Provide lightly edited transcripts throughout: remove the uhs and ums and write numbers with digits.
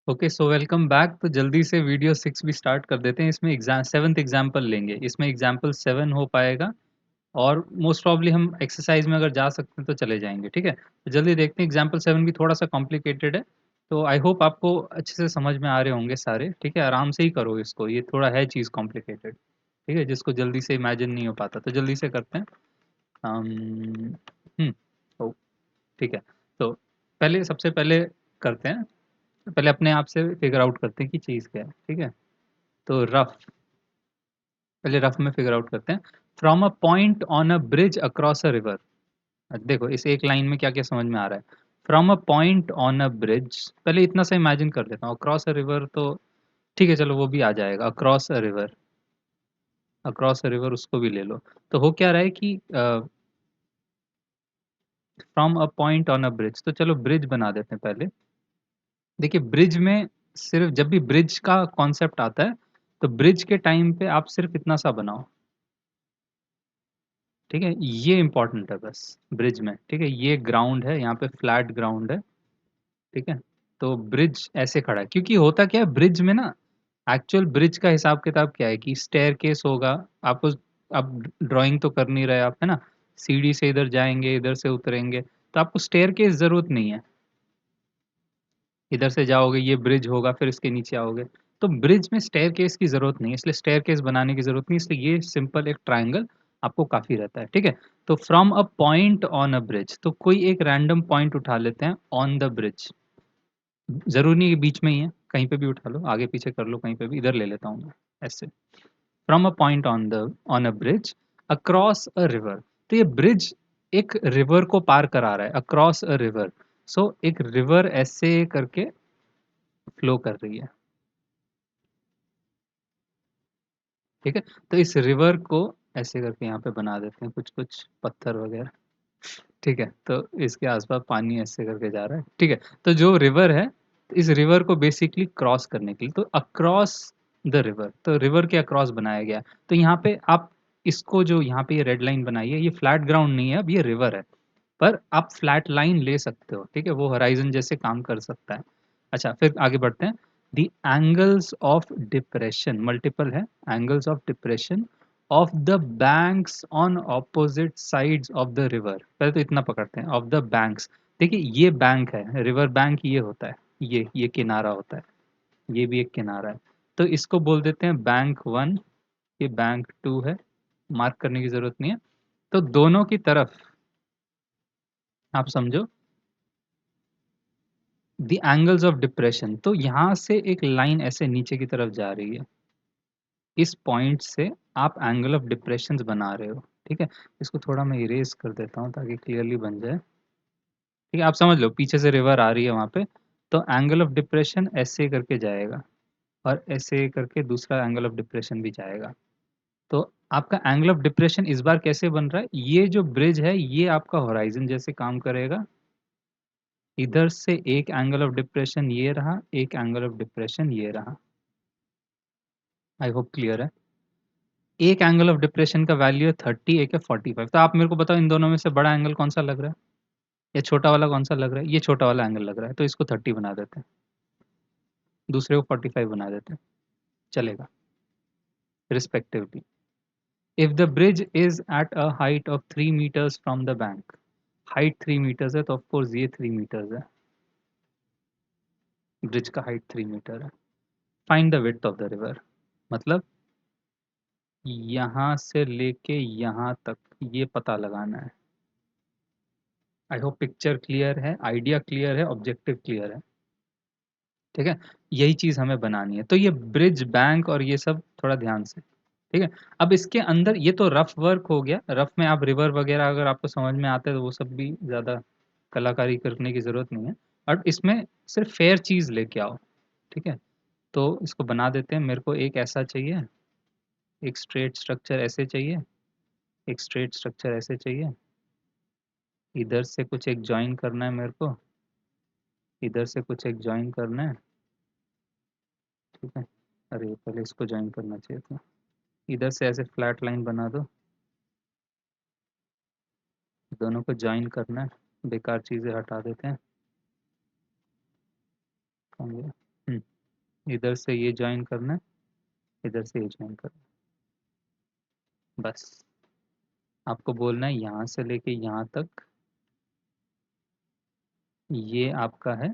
Okay, so welcome back. तो जल्दी से वीडियो 6 भी स्टार्ट कर देते हैं। इसमें एग्जाम 7th एग्जाम्पल लेंगे। इसमें एग्जाम्पल 7 हो पाएगा और मोस्ट प्रॉब्ली हम एक्सरसाइज में अगर जा सकते हैं तो चले जाएंगे। ठीक है, तो जल्दी देखते हैं। एग्जाम्पल 7 भी थोड़ा सा कॉम्प्लिकेटेड है, तो आई होप आपको अच्छे से समझ में आ रहे होंगे सारे। ठीक है, आराम से ही करो इसको, ये थोड़ा है चीज़ कॉम्प्लिकेटेड। ठीक है, जिसको जल्दी से इमेजिन नहीं हो पाता तो जल्दी से करते हैं। ओ, ठीक है। तो पहले सबसे पहले करते हैं, पहले अपने आप से फिगर आउट करते हैं कि चीज़ क्या है। ठीक है, तो रफ, पहले रफ में फिगर आउट करते हैं। From a point on a bridge across a river. देखो इस एक लाइन में क्या क्या समझ में आ रहा है। From a point on a bridge, पहले इतना सा इमेजिन कर लेता हूँ। अक्रॉस अ रिवर तो ठीक है, चलो वो भी आ जाएगा। Across a river, across a river उसको भी ले लो। तो हो क्या रहा है कि from a point on a bridge, तो चलो ब्रिज बना देते हैं पहले। देखिए ब्रिज में सिर्फ जब भी ब्रिज का कॉन्सेप्ट आता है तो ब्रिज के टाइम पे आप सिर्फ इतना सा बनाओ। ठीक है, ये इंपॉर्टेंट है बस ब्रिज में। ठीक है, ये ग्राउंड है, यहाँ पे फ्लैट ग्राउंड है। ठीक है, तो ब्रिज ऐसे खड़ा है क्योंकि होता क्या है ब्रिज में ना, एक्चुअल ब्रिज का हिसाब किताब क्या है कि स्टेयर केस होगा। आपको, अब ड्राइंग तो कर नहीं रहे आप, है ना। सीढ़ी से इधर जाएंगे, इधर से उतरेंगे, तो आपको स्टेयर केस जरूरत नहीं है। इधर से जाओगे, ये ब्रिज होगा, फिर इसके नीचे आओगे। तो ब्रिज में स्टेयर केस की जरूरत नहीं है, इसलिए स्टेयर केस बनाने की जरूरत नहीं, इसलिए ये सिंपल एक ट्राइंगल आपको काफी रहता है। ठीक है, तो from a point on a bridge, तो कोई एक रैंडम पॉइंट उठा लेते हैं ऑन द ब्रिज। जरूरी नहीं कि बीच में ही है, कहीं पे भी उठा लो, आगे पीछे कर लो, कहीं पे भी। इधर ले लेता हूँ मैं ऐसे। From a point on a bridge across a river, तो ये ब्रिज एक रिवर को पार करा रहा है। अक्रॉस अ रिवर, सो एक रिवर ऐसे करके फ्लो कर रही है। ठीक है, तो इस रिवर को ऐसे करके यहाँ पे बना देते हैं कुछ कुछ पत्थर वगैरह। ठीक है, तो इसके आसपास पानी ऐसे करके जा रहा है। ठीक है, तो जो रिवर है, तो इस रिवर को बेसिकली क्रॉस करने के लिए, तो अक्रॉस द रिवर, तो रिवर के अक्रॉस बनाया गया। तो यहाँ पे आप इसको, जो यहाँ पे ये रेड लाइन बनाई है, ये फ्लैट ग्राउंड नहीं है, अब ये रिवर है। पर आप फ्लैट लाइन ले सकते हो। ठीक है, वो होराइजन जैसे काम कर सकता है। अच्छा, फिर आगे बढ़ते हैं। The angles of depression, multiple है, angles of depression of the banks on opposite sides of the river. पहले तो इतना पकड़ते हैं, ऑफ द बैंक्स। देखिए ये बैंक है, रिवर बैंक ये होता है, ये किनारा होता है, ये भी एक किनारा है। तो इसको बोल देते हैं बैंक वन, ये बैंक टू है। मार्क करने की जरूरत नहीं है। तो दोनों की तरफ आप समझो द एंगल्स ऑफ डिप्रेशन, तो यहाँ से एक लाइन ऐसे नीचे की तरफ जा रही है। इस पॉइंट से आप एंगल ऑफ डिप्रेशन बना रहे हो। ठीक है, इसको थोड़ा मैं इरेज कर देता हूँ ताकि क्लियरली बन जाए। ठीक है, आप समझ लो, पीछे से रिवर आ रही है वहाँ पे, तो एंगल ऑफ डिप्रेशन ऐसे करके जाएगा और ऐसे करके दूसरा एंगल ऑफ डिप्रेशन भी जाएगा। तो आपका एंगल ऑफ डिप्रेशन इस बार कैसे बन रहा है, ये जो ब्रिज है ये आपका होराइजन जैसे काम करेगा। इधर से एक एंगल ऑफ डिप्रेशन ये रहा, एक एंगल ऑफ डिप्रेशन ये रहा। आई होप क्लियर है। एक एंगल ऑफ डिप्रेशन का वैल्यू है 30, एक है 45। तो आप मेरे को बताओ इन दोनों में से बड़ा एंगल कौन सा लग रहा है, या छोटा वाला कौन सा लग रहा है। ये छोटा वाला एंगल लग रहा है, तो इसको 30 बना देते हैं, दूसरे को 45 बना देते हैं, चलेगा respectively. If the bridge is at a height of 3 meters from the bank, height 3 meters है तो ऑफकोर्स ये 3 meters है, ब्रिज का हाइट 3 meter है। Find the width of the river, मतलब यहाँ से लेके यहाँ तक ये पता लगाना है। आई होप पिक्चर क्लियर है, आइडिया क्लियर है, ऑब्जेक्टिव क्लियर है। ठीक है, यही चीज हमें बनानी है। तो ये ब्रिज बैंक और ये सब थोड़ा ध्यान से। ठीक है, अब इसके अंदर ये तो रफ वर्क हो गया। रफ में आप रिवर वगैरह अगर आपको समझ में आता है तो वो सब भी ज्यादा कलाकारी करने की जरूरत नहीं है। और इसमें सिर्फ फेयर चीज लेके आओ। ठीक है, तो इसको बना देते हैं। मेरे को एक ऐसा चाहिए, एक स्ट्रेट स्ट्रक्चर ऐसे चाहिए, एक स्ट्रेट स्ट्रक्चर ऐसे चाहिए। इधर से कुछ एक ज्वाइन करना है मेरे को, इधर से कुछ एक ज्वाइन करना है। ठीक है, अरे पहले इसको ज्वाइन करना चाहिए था। इधर से ऐसे फ्लैट लाइन बना दो, दोनों को ज्वाइन करना है। बेकार चीज़ें हटा देते हैं। कहाँ गया? इधर से ये ज्वाइन करना है, इधर से ये ज्वाइन करना है, बस आपको बोलना है यहाँ से लेके यहाँ तक ये आपका है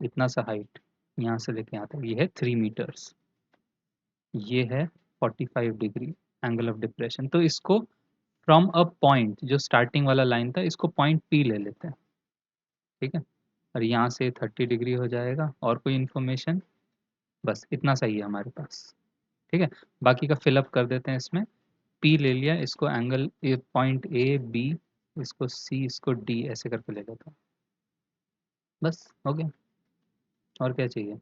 इतना सा हाइट, यहाँ से लेके यहाँ तक ये है 3 मीटर्स, ये है 45 डिग्री एंगल ऑफ डिप्रेशन। तो इसको फ्रॉम अ पॉइंट, जो स्टार्टिंग वाला लाइन था, इसको पॉइंट पी ले लेते हैं, ठीक है। और यहाँ से 30 डिग्री हो जाएगा, और कोई इन्फॉर्मेशन, बस इतना सही है हमारे पास, ठीक है। बाकी का फिलअप कर देते हैं इसमें। पी ले लिया, इसको एंगल पॉइंट ए बी, इसको सी, इसको डी, ऐसे करके ले लेता हूँ, बस हो गया। और क्या चाहिए,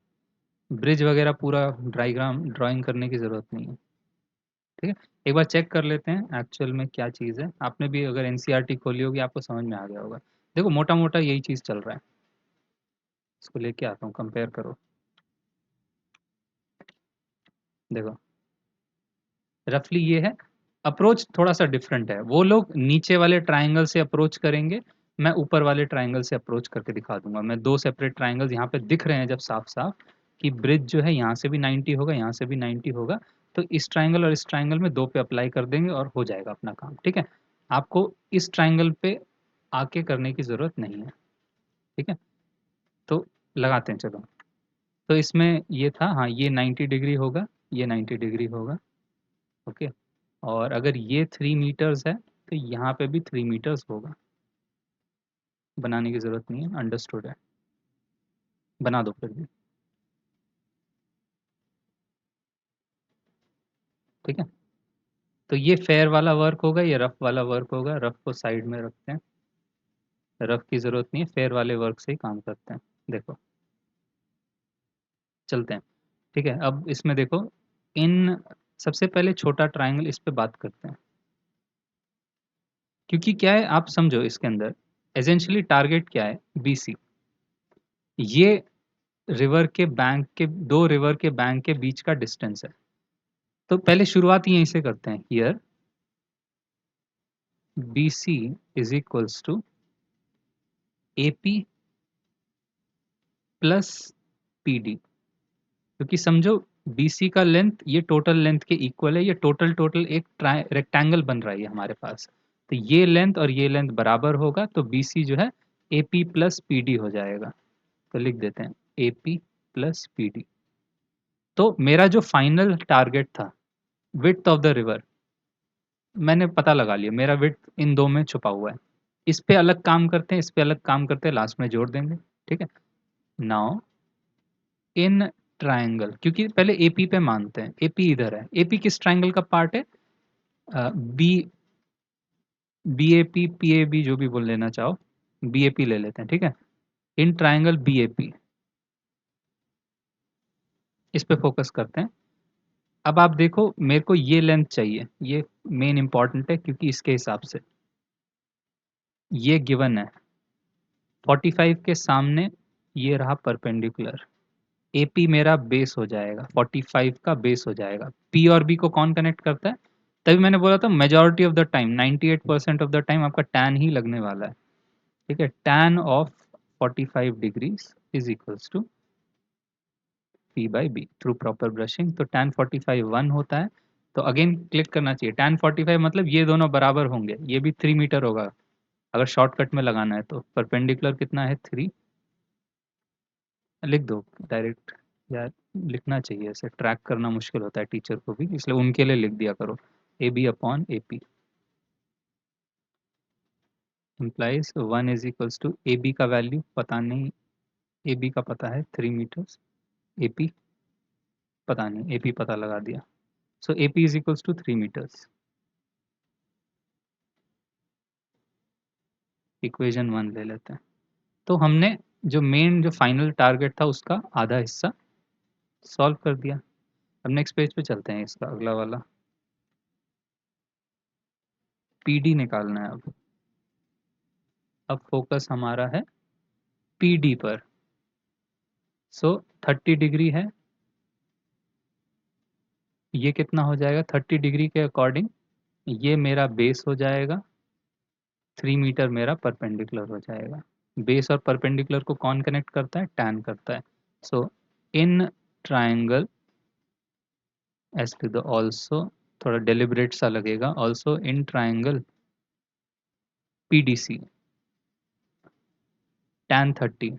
ब्रिज वगैरह पूरा डायग्राम ड्राइंग करने की ज़रूरत नहीं है, ठीक है। एक बार चेक कर लेते हैं एक्चुअल में क्या चीज़ है। आपने भी अगर एनसीईआरटी खोली होगी आपको समझ में आ गया होगा। देखो मोटा मोटा यही चीज़ चल रहा है, इसको लेके आता हूँ, कंपेयर करो। देखो रफली ये है, अप्रोच थोड़ा सा डिफरेंट है। वो लोग नीचे वाले ट्राइंगल से अप्रोच करेंगे, मैं ऊपर वाले ट्राइंगल से अप्रोच करके दिखा दूंगा। मैं दो सेपरेट ट्राइंगल्स यहाँ पे दिख रहे हैं जब साफ साफ, कि ब्रिज जो है यहाँ से भी 90 होगा, यहाँ से भी 90 होगा, तो इस ट्राइंगल और इस ट्राइंगल में दो पे अप्लाई कर देंगे और हो जाएगा अपना काम, ठीक है। आपको इस ट्राइंगल पे आके करने की ज़रूरत नहीं है, ठीक है। तो लगाते हैं चलो। तो इसमें ये था, हाँ ये 90 डिग्री होगा, ये 90 डिग्री होगा, ओके। और अगर ये 3 मीटर्स है तो यहाँ पे भी 3 मीटर्स होगा, बनाने की ज़रूरत नहीं है, अंडरस्टूड है, बना दो फिर भी, ठीक है। तो ये फेयर वाला वर्क होगा, ये रफ वाला वर्क होगा, रफ को साइड में रखते हैं, रफ की ज़रूरत नहीं है, फेयर वाले वर्क से ही काम करते हैं। देखो चलते हैं, ठीक है। अब इसमें देखो, इन सबसे पहले छोटा ट्राइंगल इस पे बात करते हैं, क्योंकि क्या है आप समझो, इसके अंदर एसेंशियली टारगेट क्या है, बीसी। ये रिवर के बैंक के, दो रिवर के बैंक के बीच का डिस्टेंस है। तो पहले शुरुआत यहीं से करते हैं, here B C is equals to A P plus P D, क्योंकि समझो बी सी का लेंथ ये टोटल लेंथ के इक्वल है, ये टोटल टोटल एक रेक्टेंगल बन रहा है ये हमारे पास, तो ये लेंथ और ये लेंथ बराबर होगा, तो बी सी जो है ए पी प्लस पी डी हो जाएगा। तो लिख देते हैं ए पी प्लस पी डी। तो मेरा जो फाइनल टारगेट था, विड्थ ऑफ द रिवर, मैंने पता लगा लिया, मेरा विड्थ इन दो में छुपा हुआ है। इस पे अलग काम करते हैं, इस पे अलग काम करते हैं, लास्ट में जोड़ देंगे, ठीक है। नाउ इन ट्राइंगल, क्योंकि पहले एपी पे मानते हैं, एपी इधर है, एपी किस ट्राइंगल का पार्ट है, B, B A P P A B, जो भी बोल लेना चाहो, बी ए पी ले लेते हैं, ठीक है। In triangle B A P, इस पे फोकस करते हैं। अब आप देखो मेरे को ये लेंथ चाहिए, ये मेन इंपॉर्टेंट है, क्योंकि इसके हिसाब से ये गिवन है 45 के सामने, ये रहा परपेंडिकुलर, एपी मेरा बेस हो जाएगा, 45 का बेस हो जाएगा। पी और बी को कौन कनेक्ट करता है, तभी मैंने बोला था majority of the time, 98% of the time आपका टैन ही लगने वाला है, ठीक है। Tan of 45 degrees is equals to P by B through proper brushing. तो टैन 45 1 होता है, तो अगेन क्लिक करना चाहिए, टैन 45 मतलब ये दोनों बराबर होंगे, ये भी 3 मीटर होगा अगर शॉर्टकट में लगाना है। तो परपेंडिकुलर कितना है, 3, लिख दो डायरेक्ट, यार लिखना चाहिए, ऐसे ट्रैक करना मुश्किल होता है टीचर को भी, इसलिए उनके लिए लिख दिया करो, A B upon A P implies 1 is equals to, A B का वैल्यू पता नहीं, ए बी का पता है 3 मीटर्स, ए पी पता नहीं, ए पी पता लगा दिया, so A P is equals to 3 metres. Equation 1 ले लेते हैं। तो हमने जो मेन, जो फाइनल टारगेट था, उसका आधा हिस्सा सॉल्व कर दिया। अब नेक्स्ट पेज पे चलते हैं, इसका अगला वाला पी डी निकालना है। अब फोकस हमारा है पी डी पर। सो 30 डिग्री है, ये कितना हो जाएगा 30 डिग्री के अकॉर्डिंग, ये मेरा बेस हो जाएगा, 3 मीटर मेरा परपेंडिकुलर हो जाएगा। बेस और परपेंडिकुलर को कौन कनेक्ट करता है, टैन करता है। सो इन ट्राइंगल, ऐसे लिख दो ऑल्सो, थोड़ा डेलिबरेट सा लगेगा, also in triangle PDC tan 30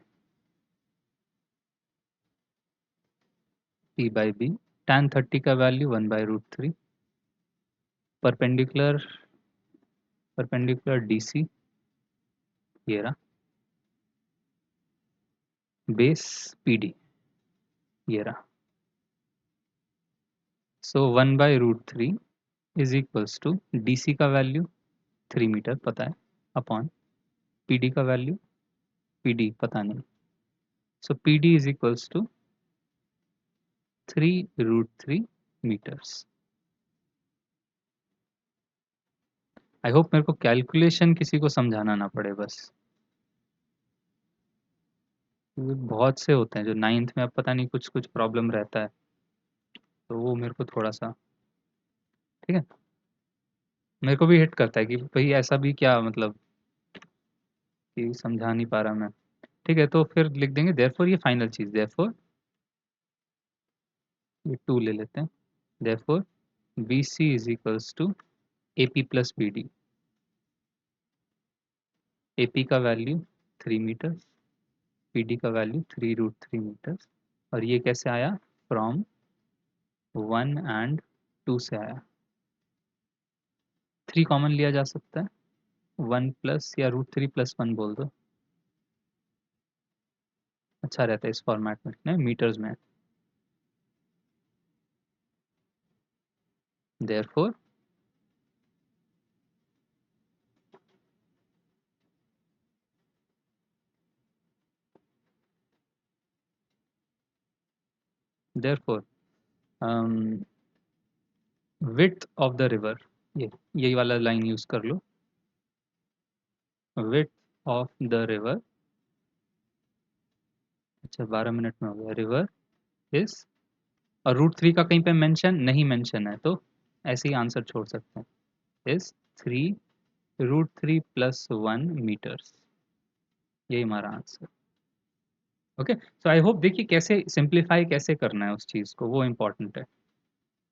P/B, tan 30 का वैल्यू 1/√3, परपेंडिकुलर DC ये रहा, बेस PD ये रहा। So 1/√3 is equals to DC का वैल्यू 3 मीटर पता है, अपॉन PD का वैल्यू, PD पता नहीं, so PD is equals to 3√3 meters. I hope मेरे को कैलकुलेशन किसी को समझाना ना पड़े बस, क्योंकि बहुत से होते हैं जो 9th में अब पता नहीं कुछ कुछ प्रॉब्लम रहता है, तो वो मेरे को थोड़ा सा, ठीक है, मेरे को भी हिट करता है कि भाई ऐसा भी क्या मतलब कि समझा नहीं पा रहा मैं। ठीक है, तो फिर लिख देंगे देयरफॉर, ये फाइनल चीज, देयरफॉर ये 2 ले लेते हैं, therefore BC is equals to AP plus BD। AP का वैल्यू 3 मीटर, PD का वैल्यू 3√3 मीटर, और ये कैसे आया, फ्रॉम 1 एंड 2 से आया। 3 कॉमन लिया जा सकता है, 1 प्लस या √3 प्लस 1 बोल दो, अच्छा रहता है इस फॉर्मेट में, नहीं मीटर्स में। Therefore therefore width of the river, ये यही वाला लाइन यूज कर लो, विड्थ ऑफ द रिवर, अच्छा 12 मिनट में हो गया, रिवर इज, और √3 का कहीं पे मेंशन नहीं, मेंशन है तो ऐसे ही आंसर छोड़ सकते हैं, इज 3√3 प्लस 1 मीटर्स, यही हमारा answer. Okay, so I hope, देखिए कैसे सिंप्लीफाई कैसे करना है उस चीज़ को, वो इम्पोर्टेंट है।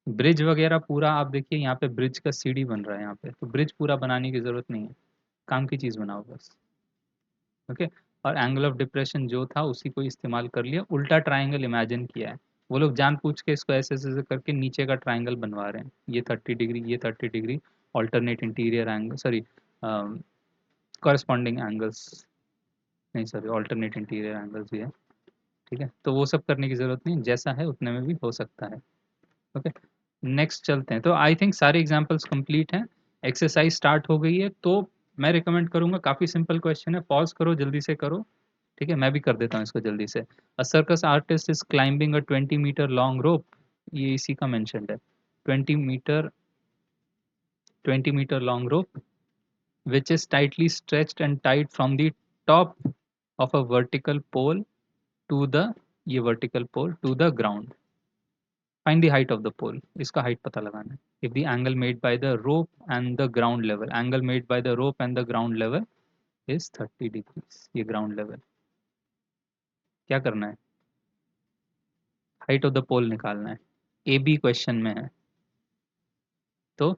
ब्रिज वगैरह पूरा आप देखिए, यहाँ पे ब्रिज का सीढ़ी बन रहा है यहाँ पे, तो ब्रिज पूरा बनाने की ज़रूरत नहीं है, काम की चीज़ बनाओ बस। ओके, और एंगल ऑफ डिप्रेशन जो था उसी को इस्तेमाल कर लिया, उल्टा ट्राइंगल इमेजिन किया है, वो लोग जानबूझ के इसको ऐसे ऐसे करके नीचे का ट्राइंगल बनवा रहे हैं, ये 30 डिग्री, ये 30 degree, alternate interior angle, sorry corresponding angles, नहीं सॉरी ऑल्टरनेट इंटीरियर एंगल्स भी है, ठीक है, तो वो सब करने की ज़रूरत नहीं, जैसा है उतने में भी हो सकता है। ओके, नेक्स्ट चलते हैं, तो आई थिंक सारे एग्जाम्पल्स कंप्लीट हैं, एक्सरसाइज स्टार्ट हो गई है, तो मैं रिकमेंड करूंगा, काफ़ी सिंपल क्वेश्चन है, पॉज करो जल्दी से करो, ठीक है, मैं भी कर देता हूँ इसको जल्दी से। A circus artist is climbing a 20 meter long rope, ये इसी का मेंशनड है, 20 meter, 20 meter long rope which is tightly stretched and tied from the top of a vertical pole to the, ये vertical pole to the ground, find the height of the pole, इसका height पता लगाना है, if the angle made by the rope and the ground level, angle made by the rope and the ground level is 30 degrees, ये ground level, क्या करना है, height of the पोल निकालना है, ए बी क्वेश्चन में है, तो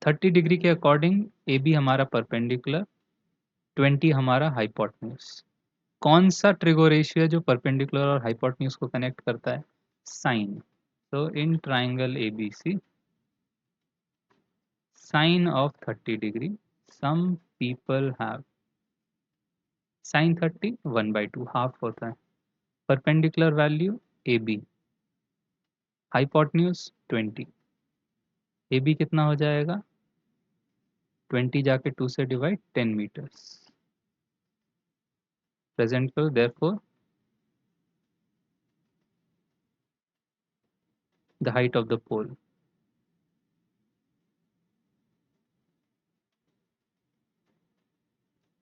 30 डिग्री के अकॉर्डिंग ए बी हमारा परपेंडिकुलर, 20 हमारा हाइपोटेन्यूज, कौन सा ट्रिगो रेशियो है जो परपेंडिकुलर और हाइपोटेन्यूज को कनेक्ट करता है, साइन, तो in triangle A B C sine of 30 degree, some people have sine 30 1/2 half होता है, perpendicular value A B, hypotenuse 20, A B कितना हो जाएगा, 20 जाके 2 से डिवाइड 10 मीटर्स, प्रेजेंट करो, therefore the height of the pole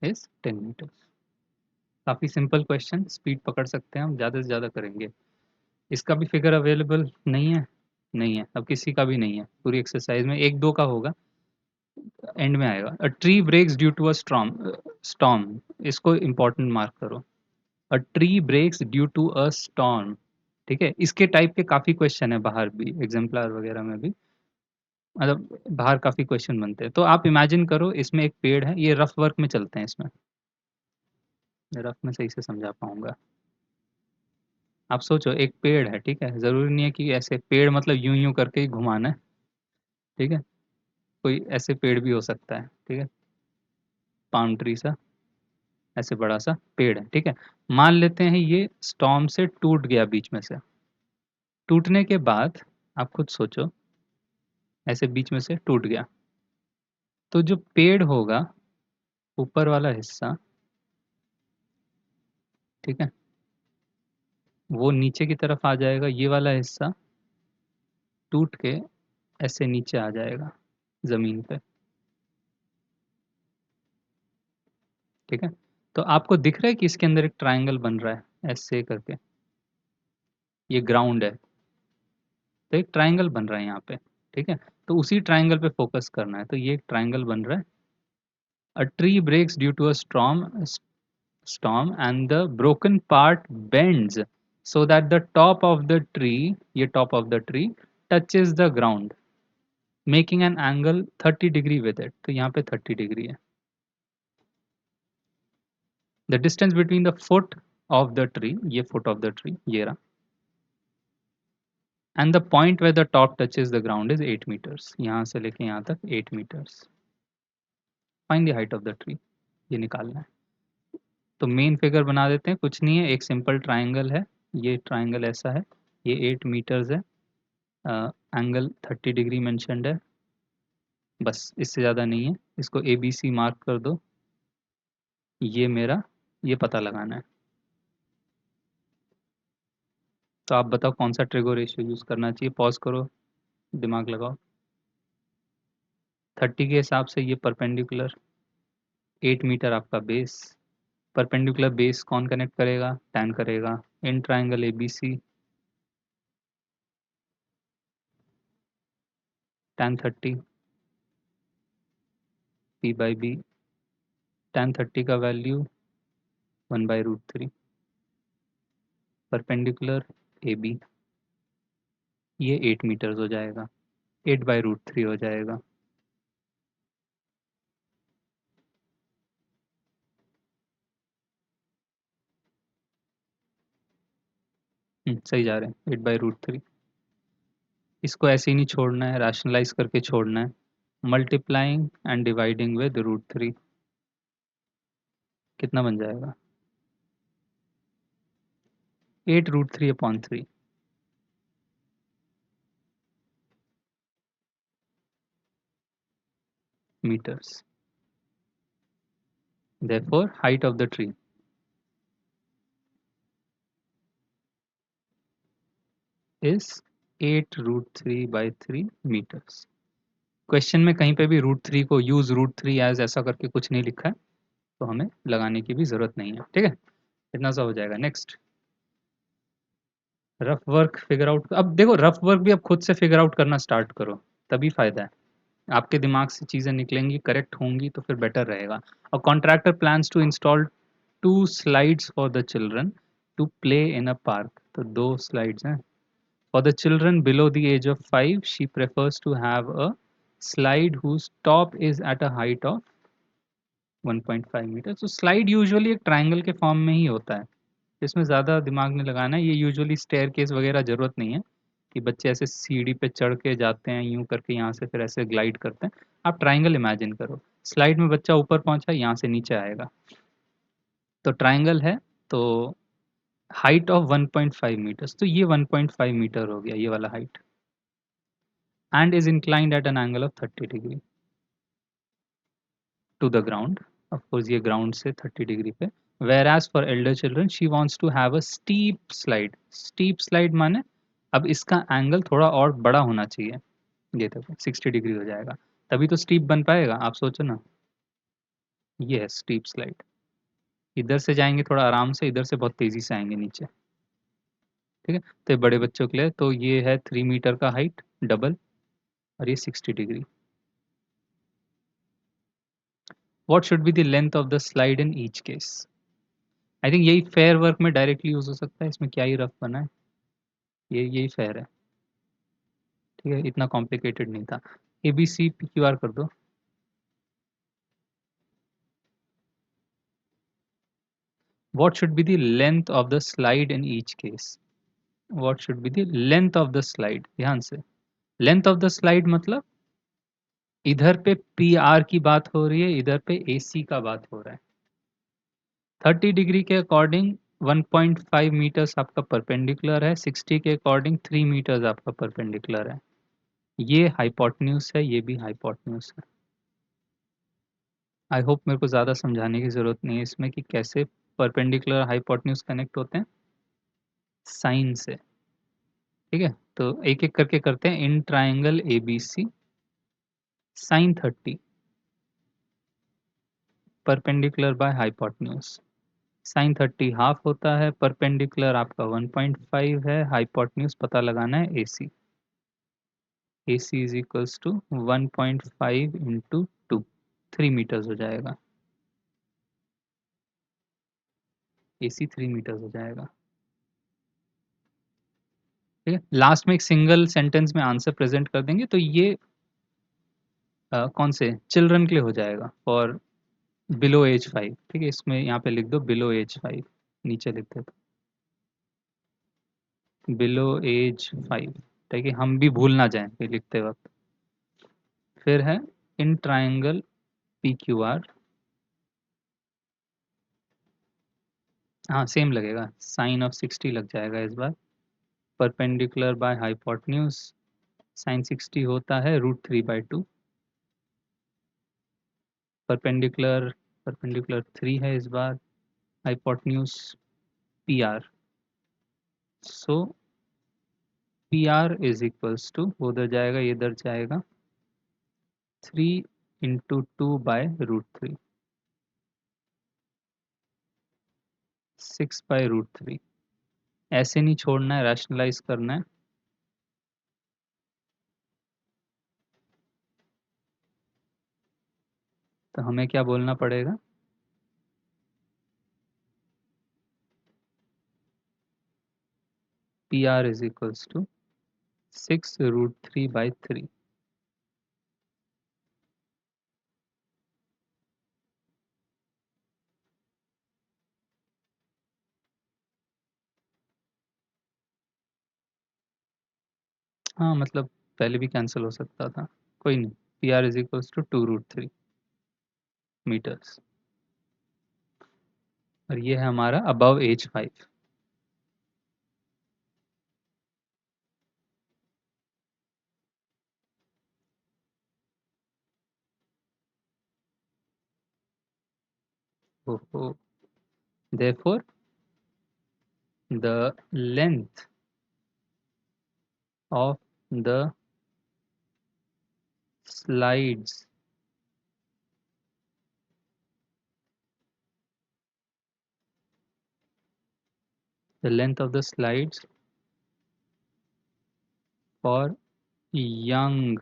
is 10 meters. काफ़ी simple question, speed पकड़ सकते हैं हम, ज़्यादा से ज़्यादा करेंगे। इसका भी फिगर अवेलेबल नहीं है, नहीं है, अब किसी का भी नहीं है पूरी एक्सरसाइज में, एक दो का होगा, एंड में आएगा। A tree breaks due to a storm, इसको इंपॉर्टेंट मार्क करो, a tree breaks due to a storm, ठीक है, इसके टाइप के काफ़ी क्वेश्चन है बाहर भी, एग्जाम्पलर वगैरह में भी, मतलब बाहर काफ़ी क्वेश्चन बनते हैं। तो आप इमेजिन करो इसमें एक पेड़ है, ये रफ वर्क में चलते हैं इसमें, रफ में सही से समझा पाऊंगा। आप सोचो एक पेड़ है, ठीक है, ज़रूरी नहीं है कि ऐसे पेड़ मतलब यूं यूं करके ही घुमाना है, ठीक है, कोई ऐसे पेड़ भी हो सकता है, ठीक है, पाम ट्री सा, ऐसे बड़ा सा पेड़ है, ठीक है। मान लेते हैं ये स्टॉर्म से टूट गया बीच में से, टूटने के बाद आप खुद सोचो, ऐसे बीच में से टूट गया, तो जो पेड़ होगा ऊपर वाला हिस्सा, ठीक है, वो नीचे की तरफ आ जाएगा, ये वाला हिस्सा टूट के ऐसे नीचे आ जाएगा जमीन पे, ठीक है। तो आपको दिख रहा है कि इसके अंदर एक ट्रायंगल बन रहा है ऐसे करके, ये ग्राउंड है, तो एक ट्रायंगल बन रहा है यहाँ पे, ठीक है। तो उसी ट्रायंगल पे फोकस करना है, तो ये एक ट्रायंगल बन रहा है। A tree breaks due to a storm and the broken part bends so that the top of the tree, ये top of the tree touches the ground making an angle 30 degree with it, तो यहाँ पे 30 degree है। The distance between the foot of the tree, ये foot of the tree ये रहा, and the point where the top touches the ground is 8 meters, यहाँ से लेके यहाँ तक 8 meters। Find the height of the tree, ये निकालना है। तो मेन फिगर बना देते हैं, कुछ नहीं है, एक सिंपल ट्राइंगल है, ये ट्राइंगल ऐसा है, ये 8 मीटर्स है, एंगल 30 डिग्री मेंशनड है, बस इससे ज़्यादा नहीं है। इसको ए बी सी मार्क कर दो, ये मेरा, ये पता लगाना है। तो आप बताओ कौन सा ट्रिगो रेशियो यूज़ करना चाहिए, पॉज करो, दिमाग लगाओ। 30 के हिसाब से ये परपेंडिकुलर, 8 मीटर आपका बेस, परपेंडिकुलर बेस कौन कनेक्ट करेगा, टैन करेगा, in triangle A B C, tan 30 P by B, tan 30 का वैल्यू 1/√3, परपेंडिकुलर ए बी, ये 8 मीटर्स हो जाएगा, 8/√3 हो जाएगा। सही जा रहे हैं, 8/√3। इसको ऐसे ही नहीं छोड़ना है, रैशनलाइज करके छोड़ना है, मल्टीप्लाइंग एंड डिवाइडिंग विद √3, कितना बन जाएगा, 8√3/3 meters। Therefore, height of the tree is 8√3/3 meters। Question में कहीं पे भी √3 को यूज √3 एज ऐसा करके कुछ नहीं लिखा है, तो हमें लगाने की भी जरूरत नहीं है, ठीक है, इतना सा हो जाएगा। Next, rough work figure out. अब देखो रफ वर्क भी अब खुद से फिगर आउट करना स्टार्ट करो, तभी फायदा है, आपके दिमाग से चीज़ें निकलेंगी, करेक्ट होंगी तो फिर बेटर रहेगा। और contractor plans to install 2 slides for the children to play in a park, तो 2 स्लाइड्स हैं। For the children below the age of 5 she prefers to have a slide whose top is at a height of 1.5 metre. तो slide usually एक triangle के form में ही होता है, इसमें ज़्यादा दिमाग नहीं लगाना है, ये यूजुअली स्टेयर केस वगैरह ज़रूरत नहीं है कि बच्चे ऐसे सीढ़ी पे चढ़ के जाते हैं यूं करके, यहाँ से फिर ऐसे ग्लाइड करते हैं। आप ट्राइंगल इमेजिन करो, स्लाइड में बच्चा ऊपर पहुंचा, यहाँ से नीचे आएगा, तो ट्राइंगल है, तो हाइट ऑफ 1.5 मीटर्स, तो ये 1.5 मीटर हो गया ये वाला height, and is inclined at an angle of 30 degree to the ground, of course ये ग्राउंड से 30 डिग्री पे। whereas for elder children she wants to have a steep slide माने अब इसका एंगल थोड़ा और बड़ा होना चाहिए, ये देखो 60 डिग्री हो जाएगा, तभी तो स्टीप बन पाएगा, आप सोचो ना, ये है स्टीप स्लाइड। इधर से जाएंगे थोड़ा आराम से, इधर से बहुत तेजी से आएंगे नीचे, ठीक है। तो ये बड़े बच्चों के लिए, तो ये है 3 मीटर का हाइट डबल, और ये 60 degree. What should be the length of the slide in each case. I think यही फेयर वर्क में डायरेक्टली यूज हो सकता है, इसमें क्या ही रफ बना है, ये यही फेयर है, ठीक है, इतना कॉम्प्लिकेटेड नहीं था। ABCPQR कर दो। What should be the length of the slide in each case? What should be the length of the slide? ध्यान से, लेंथ ऑफ द स्लाइड मतलब इधर पे PR की बात हो रही है, इधर पे AC का बात हो रहा है। 30 डिग्री के अकॉर्डिंग 1.5 मीटर्स आपका परपेंडिकुलर है, 60 के अकॉर्डिंग 3 मीटर्स आपका परपेंडिकुलर है। ये हाइपोटेन्यूज है, ये भी हाइपोटेन्यूज है। आई होप मेरे को ज़्यादा समझाने की ज़रूरत नहीं है इसमें कि कैसे परपेंडिकुलर हाइपोटेन्यूज कनेक्ट होते हैं, साइन से। ठीक है, तो एक एक करके करते हैं। In triangle ABC sine 30 perpendicular by hypotenuse. Sine 30 half होता है, परपेंडिकुलर आपका 1.5 है, हाइपोटेन्यूज पता लगाना है AC। AC is equals to 1.5 into 2, 3 metres हो जाएगा। AC 3 मीटर्स हो जाएगा। ठीक है, लास्ट में एक सिंगल सेंटेंस में आंसर प्रेजेंट कर देंगे, तो ये कौन से चिल्ड्रन के लिए हो जाएगा, फॉर बिलो एज 5। ठीक है, इसमें यहाँ पे लिख दो बिलो एज 5, नीचे लिख देते बिलो एज 5, ताकि हम भी भूल ना जाएं ये लिखते वक्त। फिर है इन ट्राइंगल PQR, हाँ सेम लगेगा, साइन ऑफ 60 लग जाएगा इस बार, परपेंडिकुलर बाय हाइपोटेन्यूज। साइन 60 होता है √3/2, परपेंडिकुलर परपेंडिकुलर 3 है इस बार, hypotenuse PR। So PR is equals to, उधर जाएगा ये इधर जाएगा, 3 इंटू 2/√3, 6/√3। ऐसे नहीं छोड़ना है, रैशनलाइज करना है। तो हमें क्या बोलना पड़ेगा, PR इज इक्वल्स टू 6√3/3। हाँ मतलब पहले भी कैंसिल हो सकता था, कोई नहीं। PR is equals to 2√3 metres, और ये है हमारा अबव एज 5। ओहो, therefore the length of the slides the length of the slides for young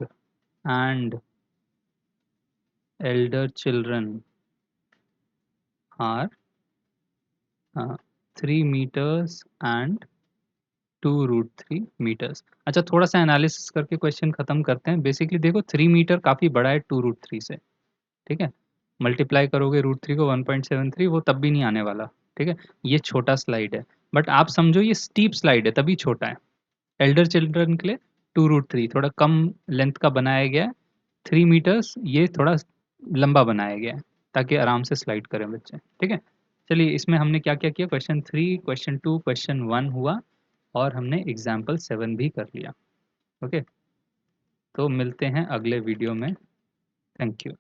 and elder children are 3 meters and 2√3 metres. अच्छा, थोड़ा सा एनालिसिस करके क्वेश्चन खत्म करते हैं। बेसिकली देखो 3 मीटर काफ़ी बड़ा है 2√3 से, ठीक है, मल्टीप्लाई करोगे √3 को 1.73, वो तब भी नहीं आने वाला। ठीक है, ये छोटा स्लाइड है, बट आप समझो ये स्टीप स्लाइड है तभी छोटा है। एल्डर चिल्ड्रन के लिए 2√3 थोड़ा कम लेंथ का बनाया गया है, 3 मीटर्स ये थोड़ा लंबा बनाया गया है ताकि आराम से स्लाइड करें बच्चे। ठीक है, चलिए इसमें हमने क्या क्या किया, क्वेश्चन 3, क्वेश्चन 2, क्वेश्चन 1 हुआ, और हमने एग्जाम्पल 7 भी कर लिया। ओके, तो मिलते हैं अगले वीडियो में। Thank you.